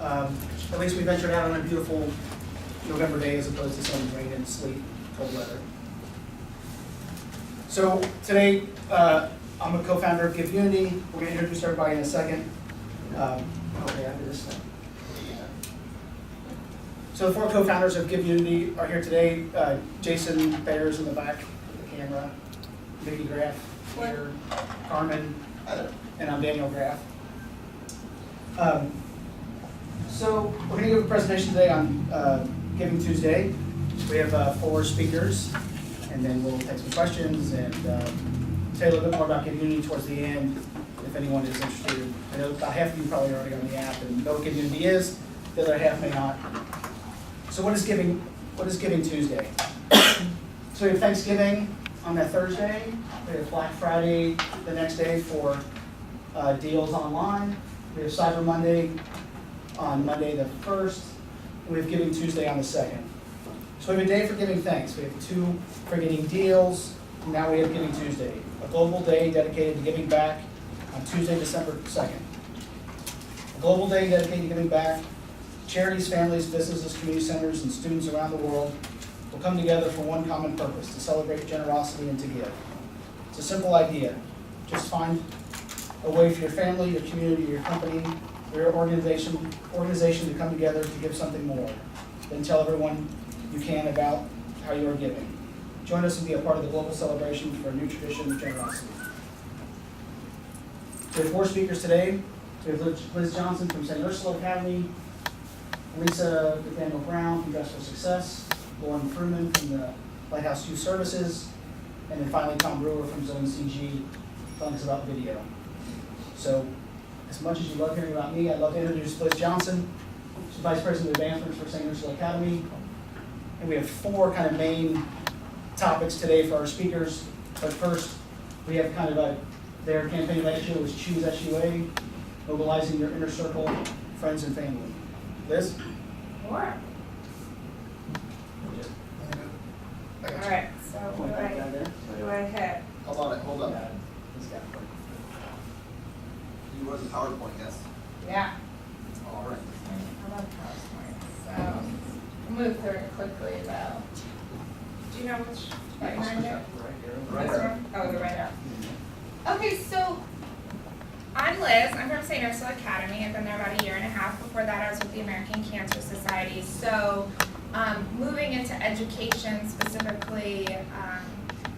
At least we ventured out on a beautiful November day as opposed to some rain and sleet, cold weather. So today, I'm a co-founder of Giveunity. We're going to introduce everybody in a second. Okay, after this thing. So the four co-founders of Giveunity are here today. Jason Bayer's in the back of the camera. Vicki Graff here. Carmen. And I'm Daniel Graff. So we're going to give a presentation today on Giving Tuesday. We have 4 speakers, and then we'll take some questions and tell you a little bit more about Giveunity towards the end, if anyone is interested. I know about half of you probably are already on the app and know what Giveunity is. The other half may not. So what is Giving Tuesday? So we have Thanksgiving on that Thursday. We have Black Friday the next day for deals online. We have Cyber Monday on Monday the 1st. And we have Giving Tuesday on the 2nd. So we have a day for giving thanks. We have 2 for getting deals. And now we have Giving Tuesday, a global day dedicated to giving back on Tuesday, December 2nd. A global day dedicated to giving back. Charities, families, businesses, community centers, and students around the world will come together for one common purpose, to celebrate generosity and to give. It's a simple idea. Just find a way for your family, your community, your company, or your organization to come together to give something more. Then tell everyone you can about how you are giving. Join us and be a part of the global celebration for a new tradition of generosity. We have 4 speakers today. We have Liz Johnson from St. Ursula Academy, Lisa Nathaniel Brown from Dress for Success, Lauren Fruman from the Lighthouse Youth Services, and then finally Tom Brewer from Zone CG telling us about video. So, as much as you love hearing about me, I'd love to introduce Liz Johnson. She's Vice President of Advancements for St. Ursula Academy. And we have 4 kind of main topics today for our speakers. But first, we have kind of their campaign last year was Choose SUA, mobilizing your inner circle, friends and family. Liz? Sure. All right, so what do I hit? Hold on. You was a PowerPoint, yes? Yeah. All right. I love PowerPoint. So I'll move through it quickly though. Do you know which button I'm here? Right This there. one? Oh, the right up. Okay, so I'm Liz. I'm from St. Ursula Academy. I've been there about 1.5 years. Before that, I was with the American Cancer Society. So moving into education, specifically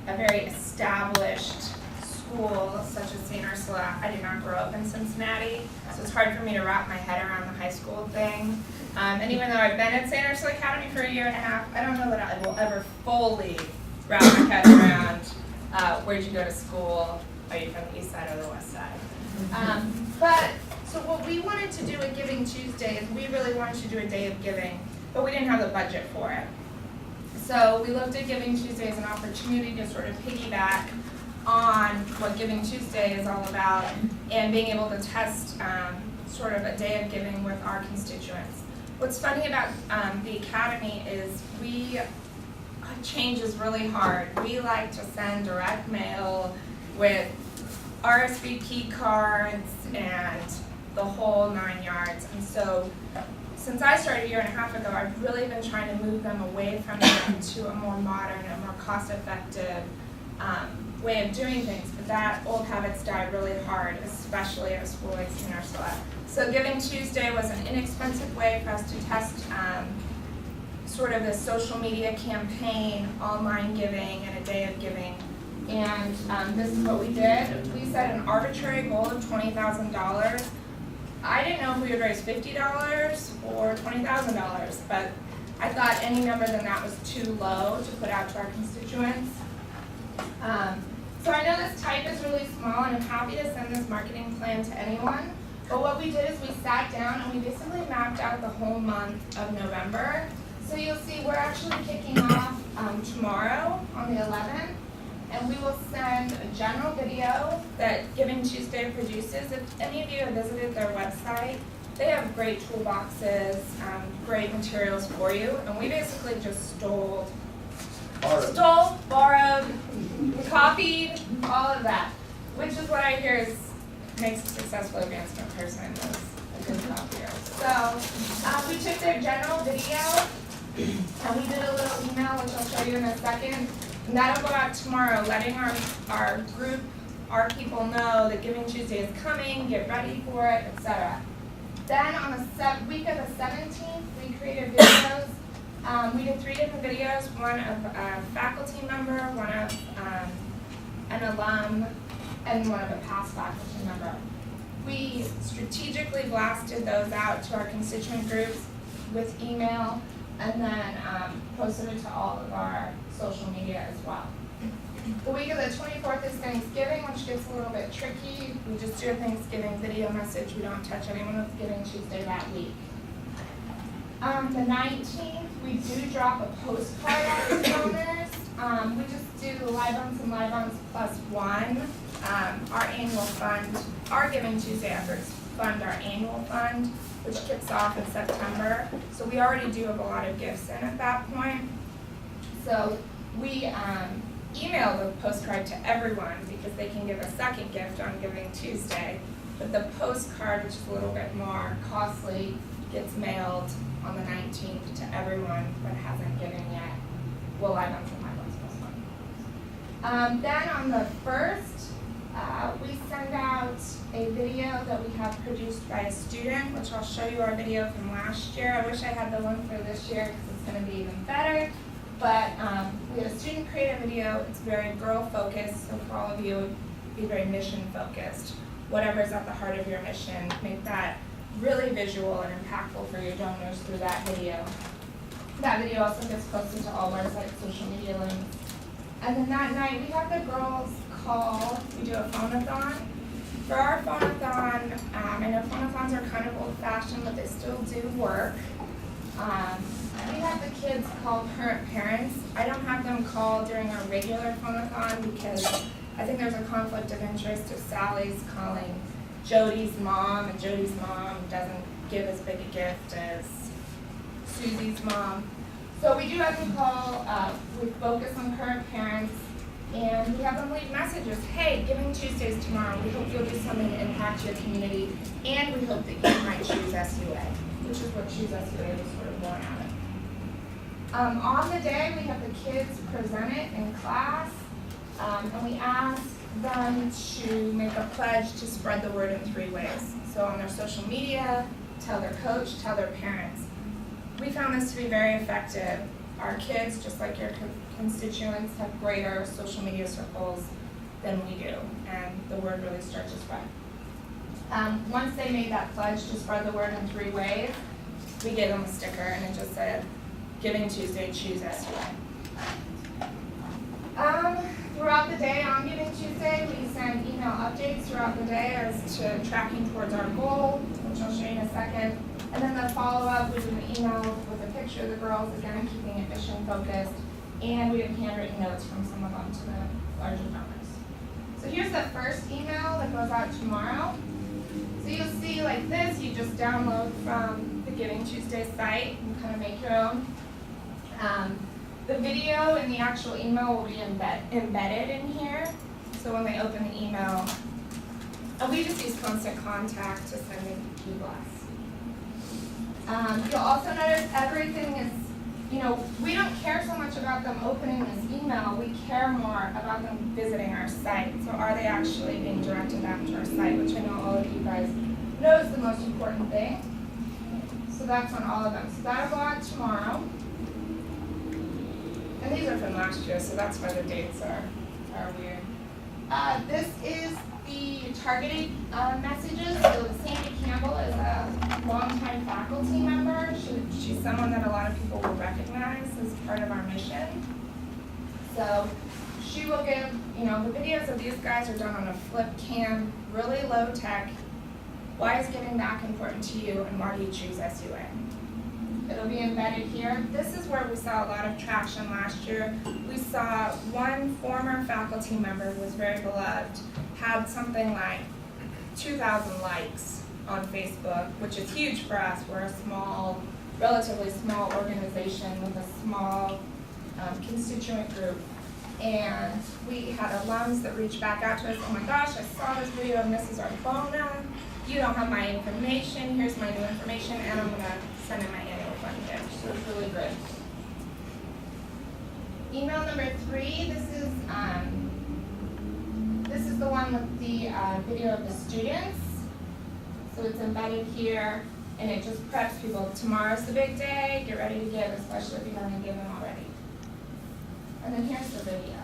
a very established school such as St. Ursula, I did not grow up in Cincinnati, so it's hard for me to wrap my head around the high school thing. And even though I've been at St. Ursula Academy for 1.5 years, I don't know that I will ever fully wrap my head around where'd you go to school, are you from the east side or the west side? So what we wanted to do at Giving Tuesday is we really wanted to do a day of giving, but we didn't have the budget for it. So we looked at Giving Tuesday as an opportunity to sort of piggyback on what Giving Tuesday is all about and being able to test sort of a day of giving with our constituents. What's funny about the Academy is change is really hard. We like to send direct mail with RSVP cards and the whole 9 yards. And so since I started 1.5 years ago, I've really been trying to move them away from that to a more modern and more cost-effective way of doing things. But that old habits died really hard, especially at a school like St. Ursula. So Giving Tuesday was an inexpensive way for us to test sort of a social media campaign, online giving, and a day of giving. And this is what we did. We set an arbitrary goal of $20,000. I didn't know if we would raise $50 or $20,000, but I thought any number than that was too low to put out to our constituents. So I know this type is really small, and I'm happy to send this marketing plan to anyone. But what we did is we sat down and we basically mapped out the whole month of November. So you'll see we're actually kicking off tomorrow on the 11th. And we will send a general video that Giving Tuesday produces. If any of you have visited their website, they have great toolboxes, great materials for you. And we basically just stole, borrowed, copied, all of that, which is what I hear makes a successful advancement person is a good job here. So, we took their general video, and we did a little email, which I'll show you in a second. And that'll go out tomorrow, letting our group, our people know that Giving Tuesday is coming, get ready for it, etc. Then on the week of the 17th, we created videos. We did 3 different videos, one of a faculty member, one of an alum, and one of a past faculty member. We strategically blasted those out to our constituent groups with email, and then posted it to all of our social media as well. The week of the 24th is Thanksgiving, which gets a little bit tricky. We just do a Thanksgiving video message. We don't touch anyone with Giving Tuesday that week. The 19th, we do drop a postcard out to donors. We just do the live runs and live runs plus one. Our annual fund, our Giving Tuesday efforts fund our annual fund, which kicks off in September. So we already do have a lot of gifts in at that point. So we email the postcard to everyone because they can give a second gift on Giving Tuesday. But the postcard, which is a little bit more costly, gets mailed on the 19th to everyone that hasn't given yet. Well, I don't for my one's plus one. Then on the 1st, we send out a video that we have produced by a student, which I'll show you our video from last year. I wish I had the one for this year because it's going to be even better. But we had a student create a video. It's very girl focused, so for all of you, it would be very mission focused. Whatever's at the heart of your mission, make that really visual and impactful for your donors through that video. That video also gets posted to all websites, social media links. And then that night, we have the girls call, we do a phone-a-thon. For our phone-a-thon, I know phone-a-thons are kind of old-fashioned, but they still do work. We have the kids call current parents. I don't have them call during our regular phone-a-thon because I think there's a conflict of interest if Sally's calling Jody's mom, and Jody's mom doesn't give as big a gift as Susie's mom. So we do have them call, we focus on current parents, and we have them leave messages. Hey, Giving Tuesday's tomorrow. We hope you'll do something to impact your community, and we hope that you might choose SUA, which is what Choose SUA was sort of born out of. On the day, we have the kids present it in class, and we ask them to make a pledge to spread the word in 3 ways. So on their social media, tell their coach, tell their parents. We found this to be very effective. Our kids, just like your constituents, have greater social media circles than we do, and the word really starts to spread. Once they made that pledge to spread the word in 3 ways, we gave them a sticker, and it just said, Giving Tuesday, choose SUA. Throughout the day on Giving Tuesday, we send email updates throughout the day as to tracking towards our goal, which I'll show you in a second. And then the follow-up, we do an email with a picture of the girls, again, keeping it mission focused. And we have handwritten notes from some of them to the larger donors. So here's the first email that goes out tomorrow. So you'll see like this, you just download from the Giving Tuesday site and kind of make your own. The video and the actual email will be embedded in here. So when they open the email, and we just use Constant Contact to send in key blasts. You'll also notice everything is, we don't care so much about them opening this email. We care more about them visiting our site. So are they actually being directed back to our site, which I know all of you guys know is the most important thing. So that's on all of them. So that'll go out tomorrow. And these are from last year, so that's why the dates are weird. This is the targeted messages. So Sandy Campbell is a longtime faculty member. She's someone that a lot of people will recognize as part of our mission. So she will give, the videos of these guys are done on a flip cam, really low tech. Why is giving back important to you, and why do you choose SUA? It'll be embedded here. This is where we saw a lot of traction last year. We saw one former faculty member who was very beloved, had something like 2,000 likes on Facebook, which is huge for us. We're a small, relatively small organization with a small constituent group. And we had alums that reached back out to us, oh my gosh, I saw this video of Mrs. Arbona. you don't have my information, here's my new information, and I'm gonna send in my annual fund gift, so it's really good. Email number 3, this is the one with the video of the students. So it's embedded here, and it just preps people. Tomorrow's the big day, get ready to give, especially if you haven't given already. And then here's the video.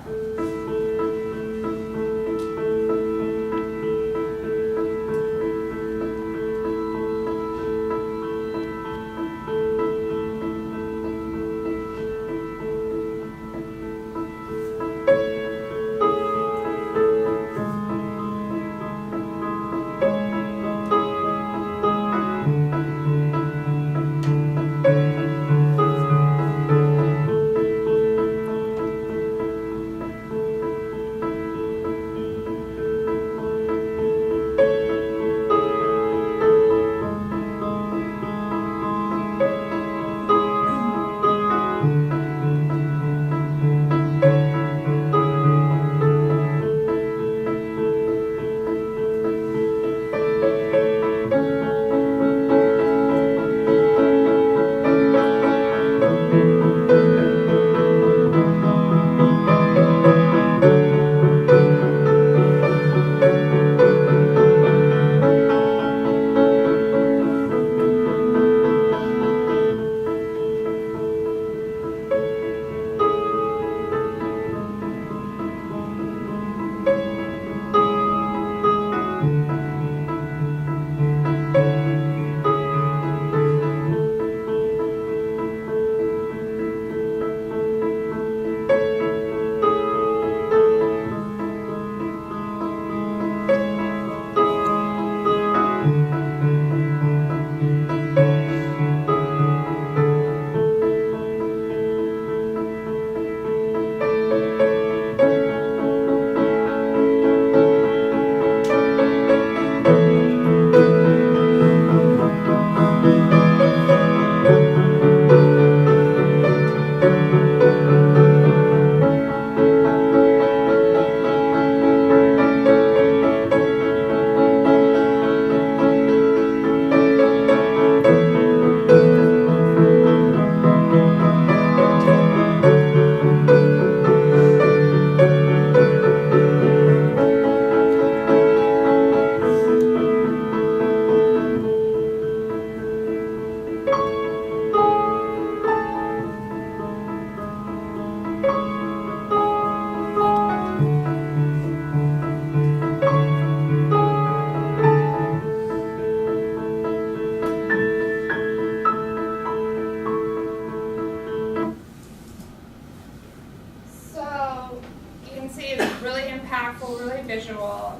Visual.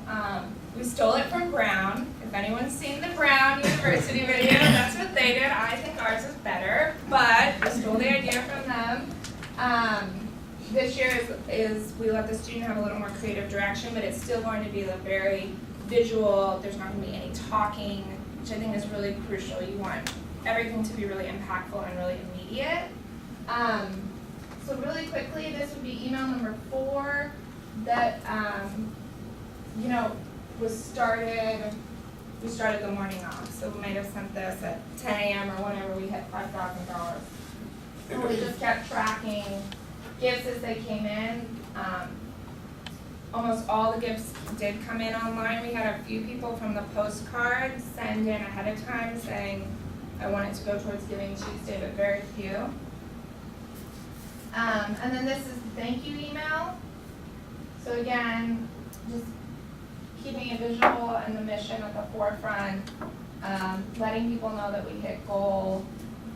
We stole it from Brown. If anyone's seen the Brown University video, that's what they did. I think ours is better, but we stole the idea from them. This year is we let the student have a little more creative direction, but it's still going to be the very visual. There's not going to be any talking, which I think is really crucial. You want everything to be really impactful and really immediate. So really quickly, this would be email number 4 that was started. We started the morning off, so we might have sent this at 10 a.m. or whenever we hit $5,000. And we just kept tracking gifts as they came in. Almost all the gifts did come in online. We had a few people from the postcards send in ahead of time saying, I want it to go towards Giving Tuesday, but very few. And then this is the thank you email. So again, just keeping it visual and the mission at the forefront, letting people know that we hit goal,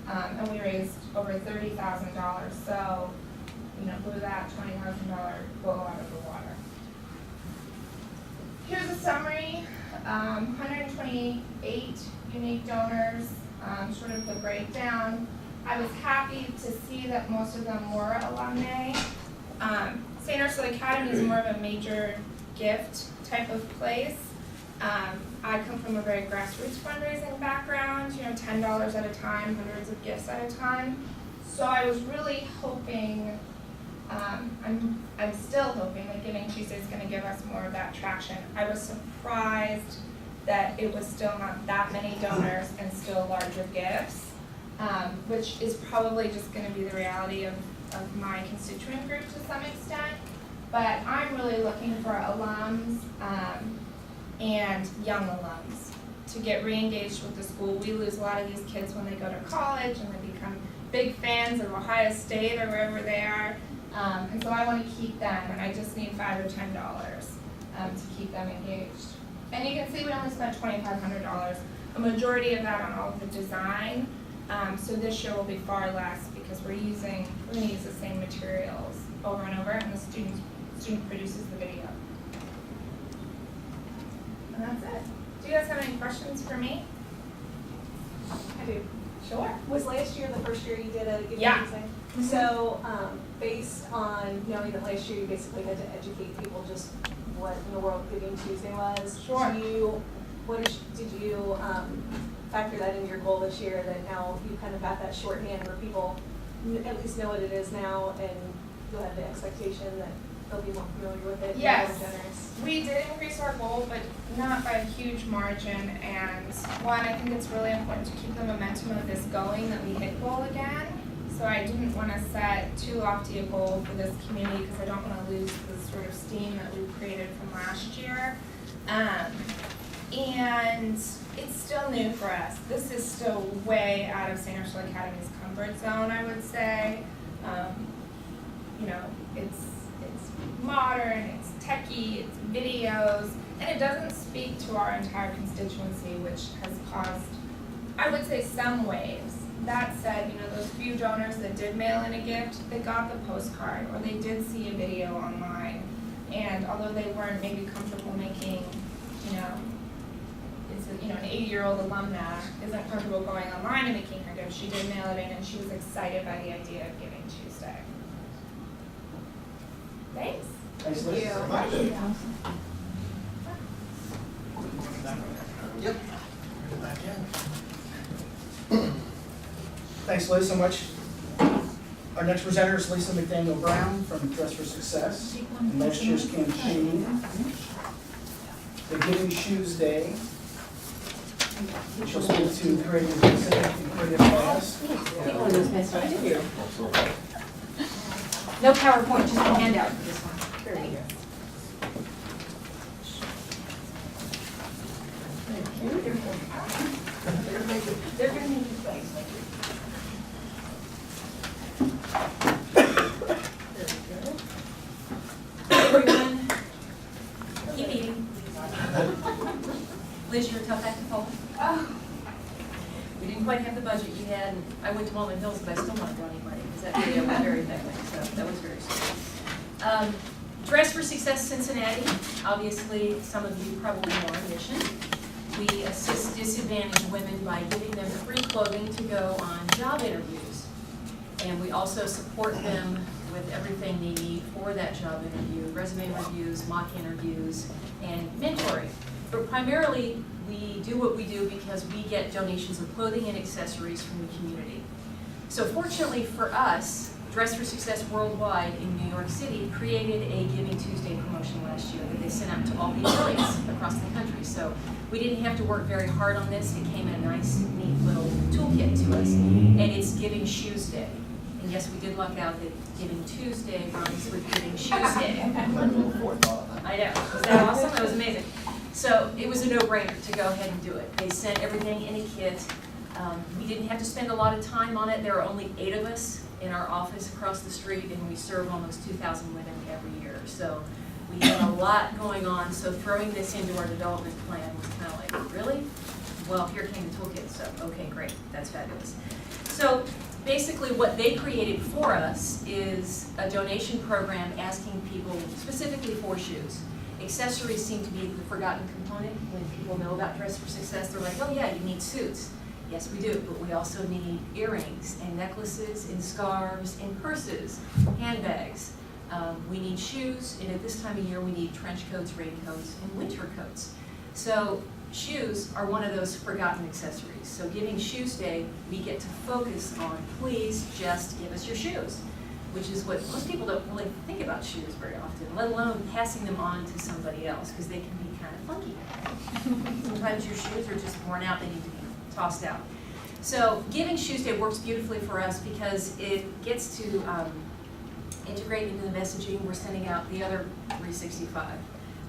and we raised over $30,000. So, blew that $20,000 goal out of the water. Here's a summary, 128 unique donors, sort of the breakdown. I was happy to see that most of them were alumni. St. Ursula Academy is more of a major gift type of place. I come from a very grassroots fundraising background, $10 at a time, hundreds of gifts at a time. So I was really hoping, I'm still hoping that Giving Tuesday is going to give us more of that traction. I was surprised that it was still not that many donors and still larger gifts, which is probably just gonna be the reality of my constituent group to some extent. But I'm really looking for alums and young alums to get re-engaged with the school. We lose a lot of these kids when they go to college and they become big fans of Ohio State or wherever they are. And so I want to keep them, and I just need $5 or $10 to keep them engaged. And you can see we only spent $2,500. A majority of that on all of the design. So this year will be far less because we're going to use the same materials over and over, and the student produces the video. And that's it. Do you guys have any questions for me? I do. Sure. Was last year the first year you did a Giveunity Yeah. thing? So, based on knowing that last year you basically had to educate people just what in the world Giving Tuesday was. Sure. Did you factor that into your goal this year, that now you kind of got that shorthand where people at least know what it is now, and you'll have the expectation that they'll be more familiar with it? Yes. And more generous? We did increase our goal, but not by a huge margin. And one, I think it's really important to keep the momentum of this going, that we hit goal again. So I didn't want to set too lofty a goal for this community because I don't want to lose the sort of steam that we created from last year. And it's still new for us. This is still way out of St. Ursula Academy's comfort zone, I would say. You know, it's modern, it's techie, it's videos, and it doesn't speak to our entire constituency, which has caused, I would say, some waves. That said, you know, those few donors that did mail in a gift, they got the postcard, or they did see a video online, and although they weren't maybe comfortable making, you know, an 80-year-old alumna isn't comfortable going online and making her gift, she did mail it in, and she was excited by the idea of Giving Tuesday. Thanks. Thanks, Liz. Yep. Thanks, Liz, so much. Our next presenter is Lisa McDaniel Brown from Dress for Success. In last year's campaign, the Giving Shoes Day. She'll speak to creative and creative class. No PowerPoint, just a handout for this one. There we go. They're going to need you guys. Everyone, keep eating. Liz, you're a tough act to follow. We didn't quite have the budget you had, and I went to Walnut Hills, but I still not draw any money, because that video was very effective, so that was very sweet. Dress for Success Cincinnati, obviously, some of you probably know our mission. We assist disadvantaged women by giving them free clothing to go on job interviews. And we also support them with everything they need for that job interview, resume reviews, mock interviews, and mentoring. But primarily, we do what we do because we get donations of clothing and accessories from the community. So fortunately for us, Dress for Success Worldwide in New York City created a Giving Tuesday promotion last year that they sent out to all the affiliates across the country. So we didn't have to work very hard on this. It came in a nice, neat little toolkit to us. And it's Giving Shoes Day. And yes, we did luck out that Giving Tuesday rhymes with Giving Shoes Day. I know. Was that awesome? That was amazing. So it was a no-brainer to go ahead and do it. They sent everything in a kit. We didn't have to spend a lot of time on it. There are only 8 of us in our office across the street, and we serve almost 2,000 women every year. So we had a lot going on. So throwing this into our development plan was kind of like, really? Well, here came the toolkit. So, okay, great. That's fabulous. So basically what they created for us is a donation program asking people specifically for shoes. Accessories seem to be the forgotten component. When people know about Dress for Success, they're like, oh yeah, you need suits. Yes, we do, but we also need earrings and necklaces and scarves and purses, handbags. We need shoes, and at this time of year, we need trench coats, raincoats, and winter coats. So shoes are one of those forgotten accessories. So Giving Shoes Day, we get to focus on, please just give us your shoes, which is what most people don't really think about shoes very often, let alone passing them on to somebody else, because they can be kind kind of funky. Sometimes your shoes are just worn out, they need to be tossed out. So Giving Shoes Day works beautifully for us because it gets to integrate into the messaging we're sending out the other 365,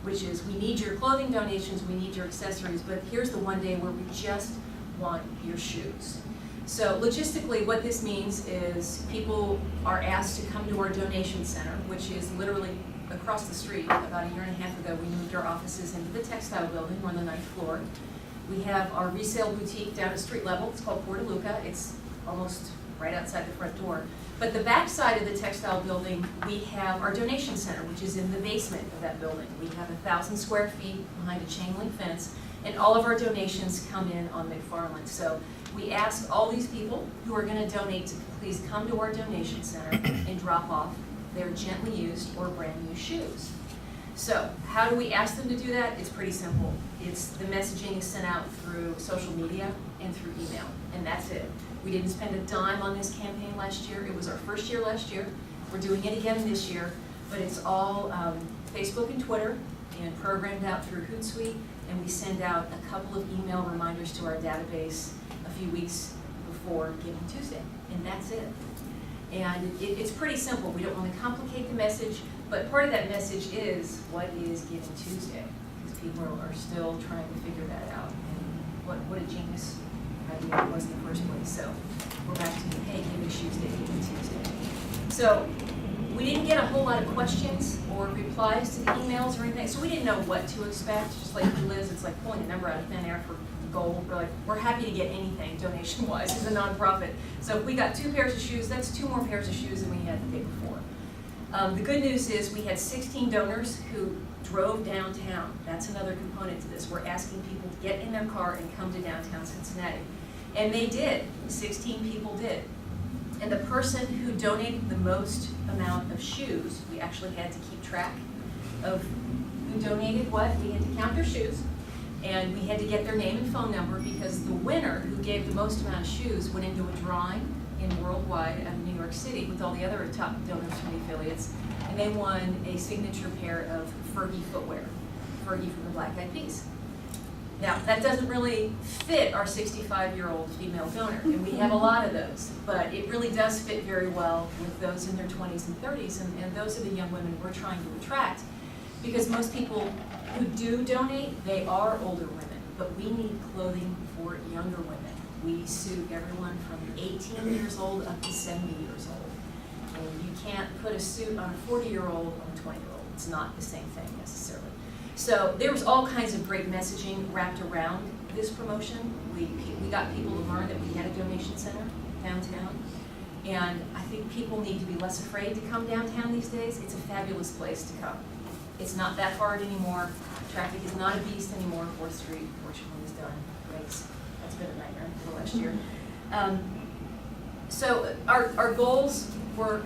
which is we need your clothing donations, we need your accessories, but here's the one day where we just want your shoes. So logistically, what this means is people are asked to come to our donation center, which is literally across the street. About a year and a half ago, we moved our offices into the textile building on the 9th floor. We have our resale boutique down at street level. It's called Porta Luca. It's almost right outside the front door. But the back side of the textile building, we have our donation center, which is in the basement of that building. We have 1,000 square feet behind a chain link fence, and all of our donations come in on McFarland. So we ask all these people who are going to donate to please come to our donation center and drop off their gently used or brand new shoes. So how do we ask them to do that? It's pretty simple. It's the messaging is sent out through social media and through email, and that's it. We didn't spend a dime on this campaign last year. It was our first year last year. We're doing it again this year, but it's all Facebook and Twitter and programmed out through Hootsuite, and we send out a couple of email reminders to our database a few weeks before Giving Tuesday, and that's it. And it's pretty simple. We don't want to complicate the message, but part of that message is, what is Giving Tuesday? Because people are still trying to figure that out, and what a genius idea it was in the first place. So we're back to, hey, Giving Tuesday, Giving Tuesday. So we didn't get a whole lot of questions or replies to the emails or anything, so we didn't know what to expect. Just like Liz, it's like pulling a number out of thin air for gold. We're happy to get anything donation-wise as a nonprofit. So if we got 2 pairs of shoes, that's 2 more pairs of shoes than we had the day before. The good news is we had 16 donors who drove downtown. That's another component to this. We're asking people to get in their car and come to downtown Cincinnati. And they did. 16 people did. And the person who donated the most amount of shoes, we actually had to keep track of who donated what. We had to count their shoes. And we had to get their name and phone number because the winner who gave the most amount of shoes went into a drawing in Worldwide out of New York City with all the other top donors from the affiliates. And they won a signature pair of Fergie footwear, Fergie from the Black Eyed Peas. Now, that doesn't really fit our 65-year-old female donor, and we have a lot of those, but it really does fit very well with those in their 20s and 30s, and those are the young women we're trying to attract, because most people who do donate, they are older women, but we need clothing for younger women. We suit everyone from 18 years old up to 70 years old, and you can't put a suit on a 40-year-old or a 20-year-old. It's not the same thing necessarily. So there was all kinds of great messaging wrapped around this promotion. We got people to learn that we had a donation center downtown. And I think people need to be less afraid to come downtown these days. It's a fabulous place to come. It's not that hard anymore. Traffic is not a beast anymore. 4th Street, fortunately, is done. That's been a nightmare for the last year. So our goals were,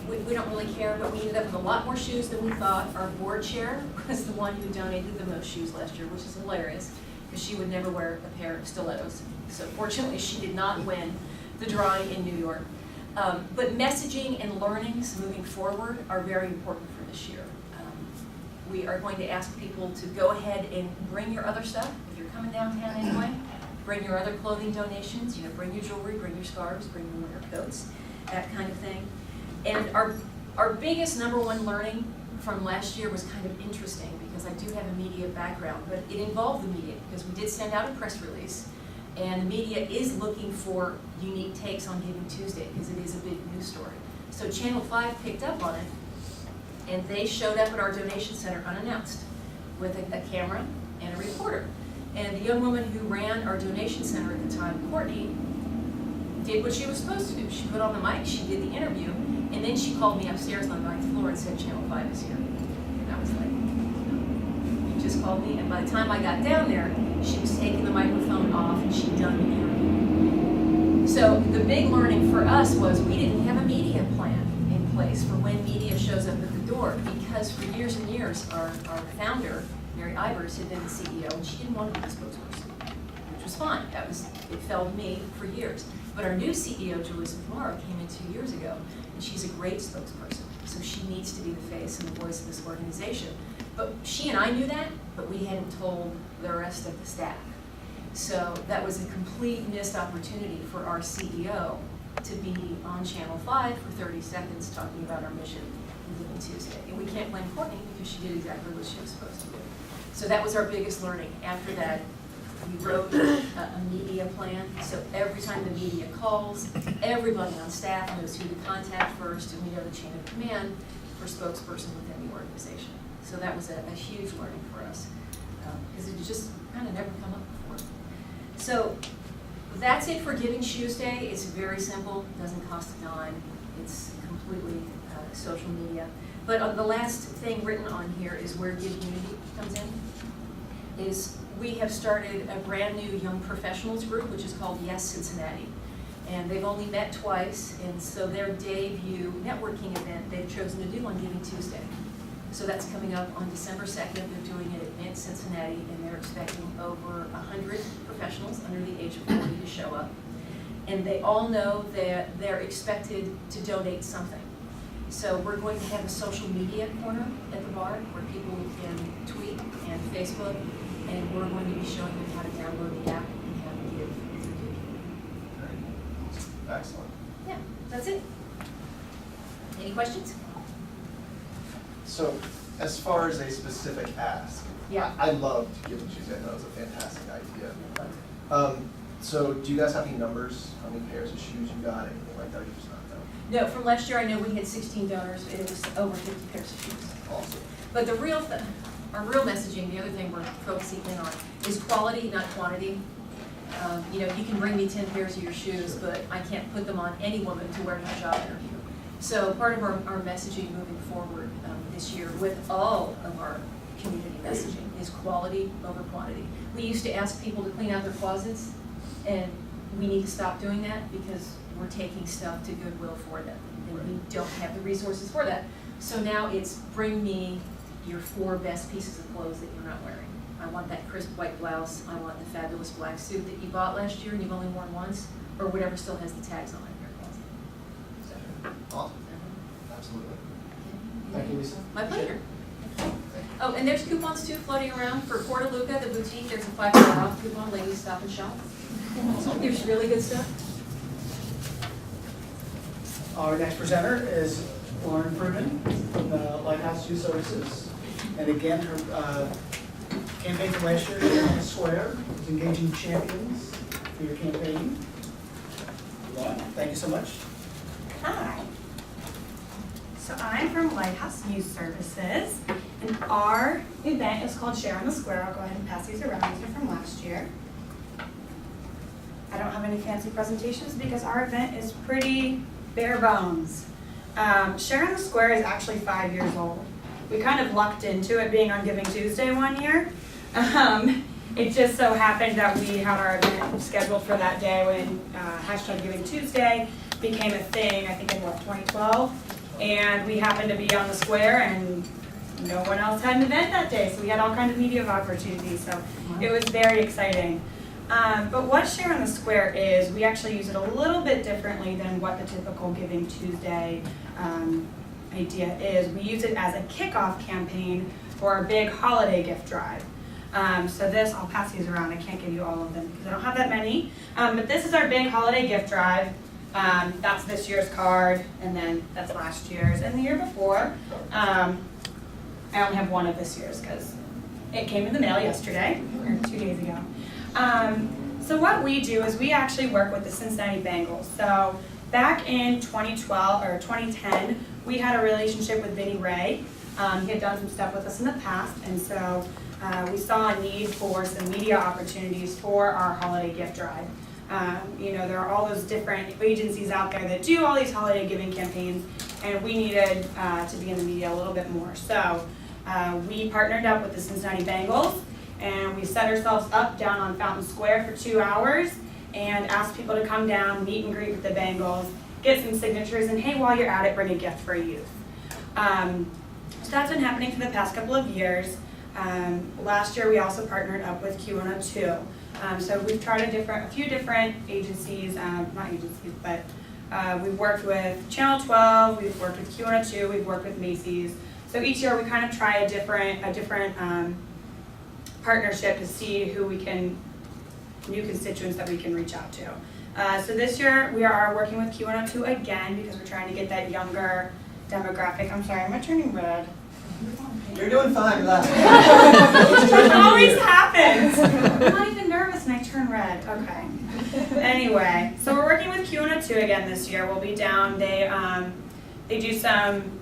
we don't really care, but we ended up with a lot more shoes than we thought. Our board chair was the one who donated the most shoes last year, which is hilarious, because she would never wear a pair of stilettos. So fortunately, she did not win the drawing in New York. But messaging and learnings moving forward are very important for this year. We are going to ask people to go ahead and bring your other stuff. If you're coming downtown anyway, bring your other clothing donations, bring your jewelry, bring your scarves, bring your winter coats, that kind of thing. And our biggest #1 learning from last year was kind of interesting because I do have a media background, but it involved the media because we did send out a press release, and the media is looking for unique takes on Giving Tuesday because it is a big news story. So Channel 5 picked up on it, and they showed up at our donation center unannounced with a camera and a reporter. And the young woman who ran our donation center at the time, Courtney, did what she was supposed to do. She put on the mic, she did the interview, and then she called me upstairs on the 9th floor and said, Channel 5 is here. And I was like, you just called me? And by the time I got down there, she was taking the microphone off and she'd done the interview. So the big learning for us was we didn't have a media plan in place for when media shows up at the door, because for years and years, our founder, Mary Ivers, had been the CEO, and she didn't want to be the spokesperson, which was fine. It fell to me for years. But our new CEO, Julie Zamora, came in 2 years ago, and she's a great spokesperson. So she needs to be the face and the voice of this organization. But she and I knew that, but we hadn't told the rest of the staff. So that was a complete missed opportunity for our CEO to be on Channel 5 for 30 seconds talking about our mission on Giving Tuesday. And we can't blame Courtney because she did exactly what she was supposed to do. So that was our biggest learning. After that, we wrote a media plan. So every time the media calls, everybody on staff knows who to contact first, and we know the chain of command for spokesperson within the organization. So that was a huge learning for us because it just kind of never come up before. So that's it for Giving Tuesday. It's very simple, doesn't cost a dime. It's completely social media. But the last thing written on here is where Giveunity comes in. Is we have started a brand new young professionals group, which is called Yes Cincinnati. And they've only met twice, and so their debut networking event they've chosen to do on Giving Tuesday. So that's coming up on December 2nd. They're doing it at Mid-Cincinnati, and they're expecting over 100 professionals under the age of 40 to show up. And they all know that they're expected to donate something. So we're going to have a social media corner at the bar where people can tweet and Facebook, and we're going to be showing them how to download the app and how to give through Giveunity. Excellent. Yeah, that's it. Any questions? So, as far as a specific ask, Yeah. I loved Giving Tuesday. I thought it was a fantastic idea. So, do you guys have any numbers? How many pairs of shoes you got? Anything like that? Or you just not know? No, from last year I know we had 16 donors, but it was over 50 pairs of shoes. Awesome. But the real our real messaging, the other thing we're focusing in on is quality, not quantity. You know, you can bring me 10 pairs of your shoes, but I can't put them on any woman to wear to a job interview. So part of our messaging moving forward this year with all of our community messaging is quality over quantity. We used to ask people to clean out their closets, and we need to stop doing that because we're taking stuff to Goodwill for them, and we don't have the resources for that. So now it's bring me your 4 best pieces of clothes that you're not wearing. I want that crisp white blouse, I want the fabulous black suit that you bought last year and you've only worn once, or whatever still has the tags on it in your closet. So, Awesome. Absolutely. Thank you, Lisa. my pleasure. Thank you. Oh, and there's coupons too floating around for Porta Luca, the boutique. There's a $5 off coupon. Ladies, stop and shop. There's really good stuff. Our next presenter is Lauren Fruman from the Lighthouse Youth Services. And again, her campaign from last year on the square is engaging champions for your campaign. Lauren, thank you so much. Hi. So I'm from Lighthouse Youth Services, and our event is called Share on the Square. I'll go ahead and pass these around. These are from last year. I don't have any fancy presentations because our event is pretty bare bones. Share on the Square is actually 5 years old. We kind of lucked into it being on Giving Tuesday one year. It just so happened that we had our event scheduled for that day when hashtag Giving Tuesday became a thing, I think in 2012. And we happened to be on the square and no one else had an event that day, so we had all kinds of media opportunities, so it was very exciting. But what Share on the Square is, we actually use it a little bit differently than what the typical Giving Tuesday idea is. We use it as a kickoff campaign for our big holiday gift drive. So this, I'll pass these around, I can't give you all of them because I don't have that many. But this is our big holiday gift drive. That's this year's card, and then that's last year's, and the year before. I only have one of this year's because it came in the mail yesterday, or 2 days ago. So what we do is we actually work with the Cincinnati Bengals. So back in 2012 or 2010, we had a relationship with Vinny Ray. He had done some stuff with us in the past, and so we saw a need for some media opportunities for our holiday gift drive. You know, there are all those different agencies out there that do all these holiday giving campaigns, and we needed to be in the media a little bit more. So we partnered up with the Cincinnati Bengals, and we set ourselves up down on Fountain Square for 2 hours and asked people to come down, meet and greet with the Bengals, get some signatures, and hey, while you're at it, bring a gift for a youth. So that's been happening for the past couple of years. Last year, we also partnered up with Giveunity. So we've tried a few different agencies, not agencies, but we've worked with Channel 12, we've worked with Giveunity, we've worked with Macy's. So each year we kind of try a different partnership to see who we can, new constituents that we can reach out to. So this year we are working with Giveunity again because we're trying to get that younger demographic. I'm sorry, am I turning red? You're doing fine, relax. It always happens. I'm not even nervous and I turn red. Okay. Anyway, so we're working with Giveunity again this year. We'll be down. They do some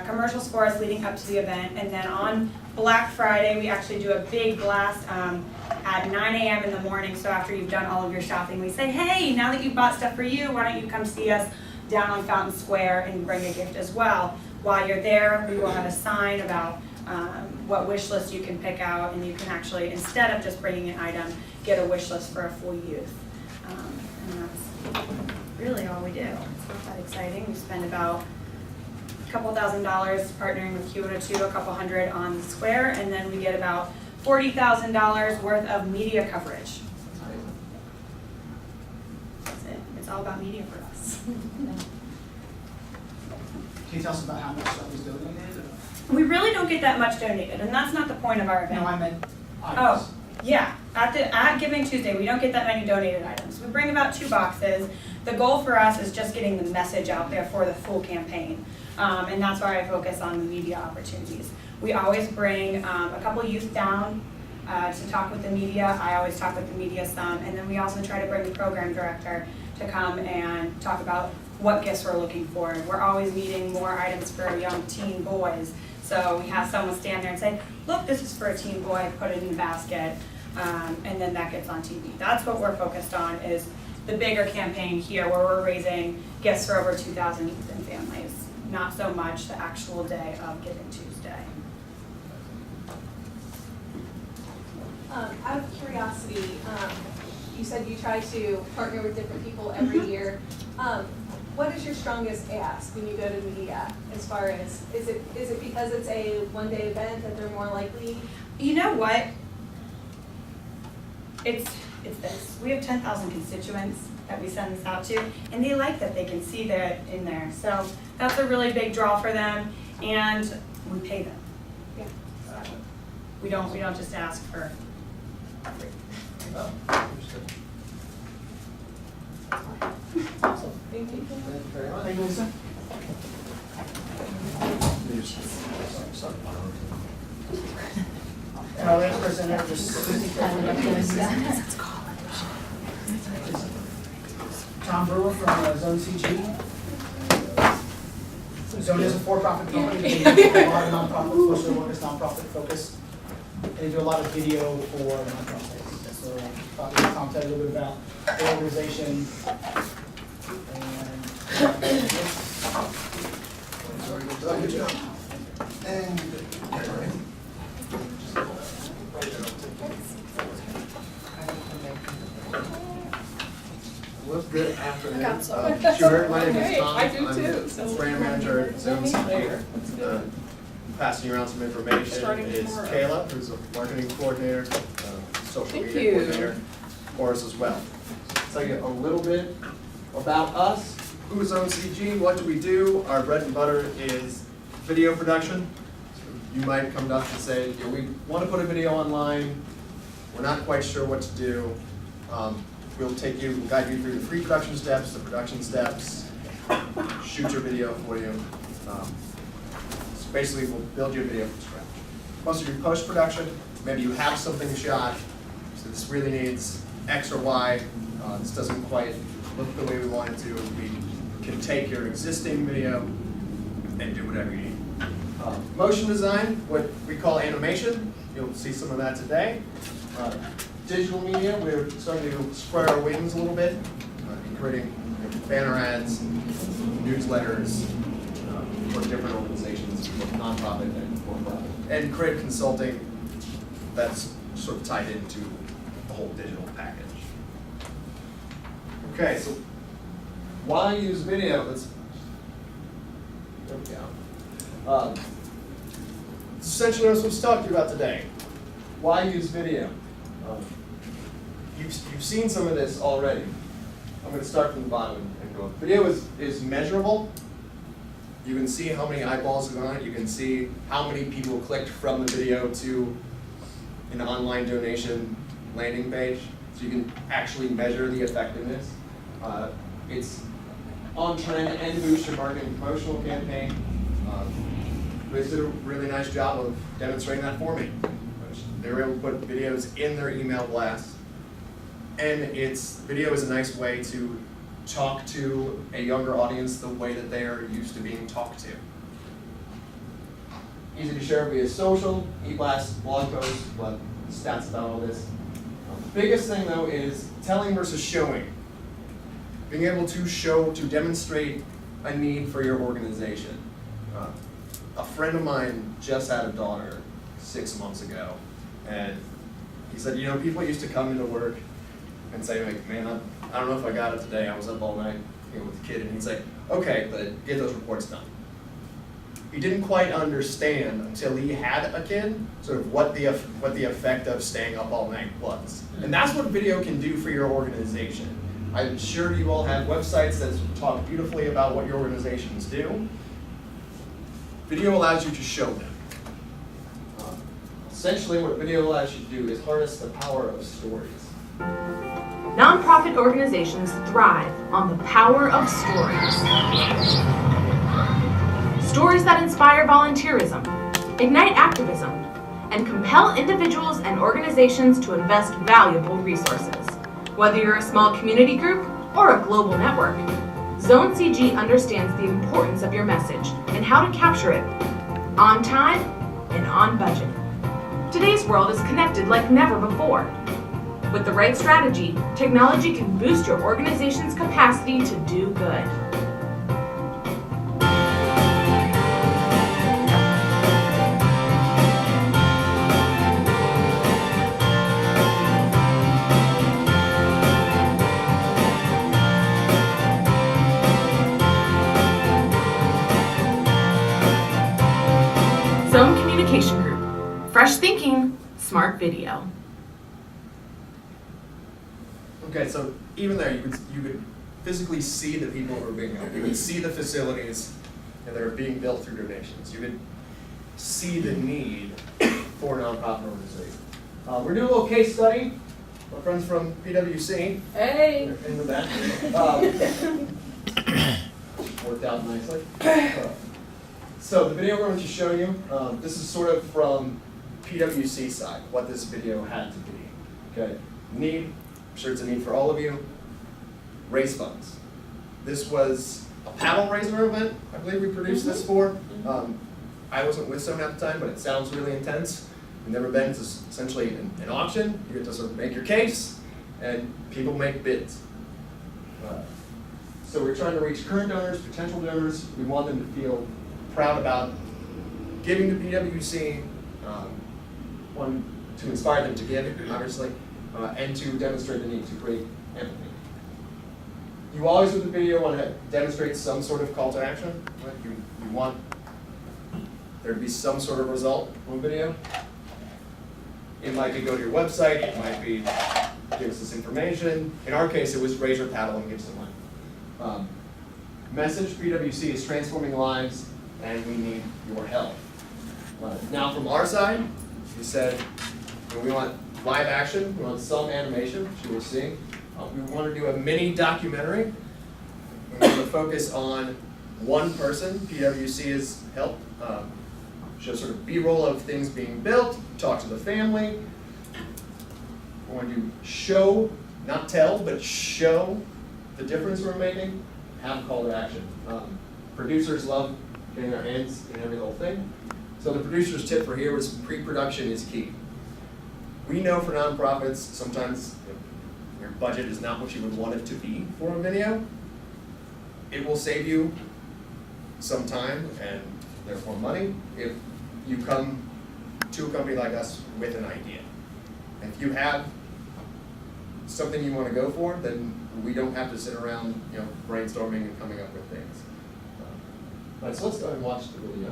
commercials for us leading up to the event, and then on Black Friday we actually do a big blast at 9 a.m. in the morning. So after you've done all of your shopping, we say, hey, now that you've bought stuff for you, why don't you come see us down on Fountain Square and bring a gift as well. While you're there, we will have a sign about what wish list you can pick out, and you can actually, instead of just bringing an item, get a wish list for a full youth. And that's really all we do. It's not that exciting. We spend about a couple $1,000 partnering with Giveunity, a couple hundred on the square, and then we get about $40,000 worth of media coverage. That's it. It's all about media for us. Can you tell us about how much stuff is donated? We really don't get that much donated, and that's not the point of our event. No, I meant items. Oh, yeah. At Giving Tuesday, we don't get that many donated items. We bring about 2 boxes. The goal for us is just getting the message out there for the full campaign, and that's why I focus on the media opportunities. We always bring a couple youth down to talk with the media. I always talk with the media some, and then we also try to bring the program director to come and talk about what gifts we're looking for. We're always needing more items for young teen boys. So we have someone stand there and say, look, this is for a teen boy, put it in the basket, and then that gets on TV. That's what we're focused on, is the bigger campaign here where we're raising gifts for over 2,000 youth and families, not so much the actual day of Giving Tuesday. Out of curiosity, you said you try to partner with different people every year. What is your strongest ask when you go to media, as far as, is it because it's a one-day event that they're more likely? You know what? It's this. We have 10,000 constituents that we send this out to, and they like that they can see that in there. So that's a really big draw for them, and we pay them. Yeah. So we don't just ask for free. Oh, understood. Awesome. Thank you. Thank you very much. Thank you, Lisa. And our last presenter, just Tom Brewer from Zone CG. Zone is a for-profit company. They do a lot of nonprofit, social work is nonprofit focused. And they do a lot of video for nonprofits. So probably Tom tell you a little bit about the organization. Good job. And well, good afternoon. Sure, my name is Tom. I do too, so- I'm brand manager at Zone There. CG. Passing around some information Starting is tomorrow. Kayla, who's a marketing coordinator, social Thank media you. coordinator for us as well. Tell you a little bit about us. Who is Zone CG? What do we do? Our bread and butter is video production. So you might come up and say, yeah, we want to put a video online. We're not quite sure what to do. We'll guide you through the pre-production steps, the production steps, shoot your video for you. So basically, we'll build your video from scratch. Most of your post-production, maybe you have something shot, so this really needs X or Y. This doesn't quite look the way we want it to. We can take your existing video and do whatever you need. Motion design, what we call animation. You'll see some of that today. Digital media, we're starting to spread our wings a little bit, creating banner ads, newsletters for different organizations, both nonprofit and for-profit, and create consulting that's sort of tied into the whole digital package. Okay, so why use video? There we go. Essentially, that's what we've talked about today. Why use video? You've seen some of this already. I'm going to start from the bottom and go. Video is measurable. You can see how many eyeballs are on it. You can see how many people clicked from the video to an online donation landing page. So you can actually measure the effectiveness. It's on trend and boost your marketing promotional campaign. They did a really nice job of demonstrating that for me. They were able to put videos in their email blast. And video is a nice way to talk to a younger audience the way that they are used to being talked to. Easy to share via social, e-blast, blog posts, but stats about all this. The biggest thing though is telling versus showing. Being able to demonstrate a need for your organization. A friend of mine just had a daughter 6 months ago, and he said, people used to come into work and say, like, man, I don't know if I got it today. I was up all night with the kid, and he'd say, okay, but get those reports done. He didn't quite understand until he had a kid, sort of what the effect of staying up all night was. And that's what video can do for your organization. I'm sure you all have websites that talk beautifully about what your organizations do. Video allows you to show them. Essentially, what video allows you to do is harness the power of stories. Nonprofit organizations thrive on the power of stories. Stories that inspire volunteerism, ignite activism, and compel individuals and organizations to invest valuable resources. Whether you're a small community group or a global network, Zone CG understands the importance of your message and how to capture it on time and on budget. Today's world is connected like never before. With the right strategy, technology can boost your organization's capacity to do good. Zone Communication Group. Fresh thinking, smart video. Okay, so even there, you could physically see the people who are being helped. You could see the facilities that are being built through donations. You could see the need for a nonprofit organization. We're doing a little case study. My friends from PwC. Hey! They're in the back. Worked out nicely. So the video we're going to show you, this is sort of from PwC side, what this video had to be. Okay, need. I'm sure it's a need for all of you. Raise funds. This was a paddle raiser event, I believe we produced this for. I wasn't with Zone at the time, but it sounds really intense. You've never been. It's essentially an auction. You get to sort of make your case, and people make bids. So we're trying to reach current donors, potential donors. We want them to feel proud about giving to PwC, one, to inspire them to give, obviously, and to demonstrate the need to create empathy. You always, with the video, want to demonstrate some sort of call to action. Right? You want there to be some sort of result on video. It might be go to your website, it might be give us this information. In our case, it was raise your paddle and give some money. Message, PwC is transforming lives, and we need your help. Now from our side, we said we want live action, we want some animation, which you will see. We want to do a mini documentary. We want to focus on one person. PwC has helped show sort of B-roll of things being built, talk to the family. We want to show, not tell, but show the difference we're making, have a call to action. Producers love getting their hands in every little thing. So the producer's tip for here was pre-production is key. We know for nonprofits, sometimes your budget is not what you would want it to be for a video. It will save you some time and therefore money if you come to a company like us with an idea. If you have something you want to go for, then we don't have to sit around, brainstorming and coming up with things. So let's go ahead and watch the video.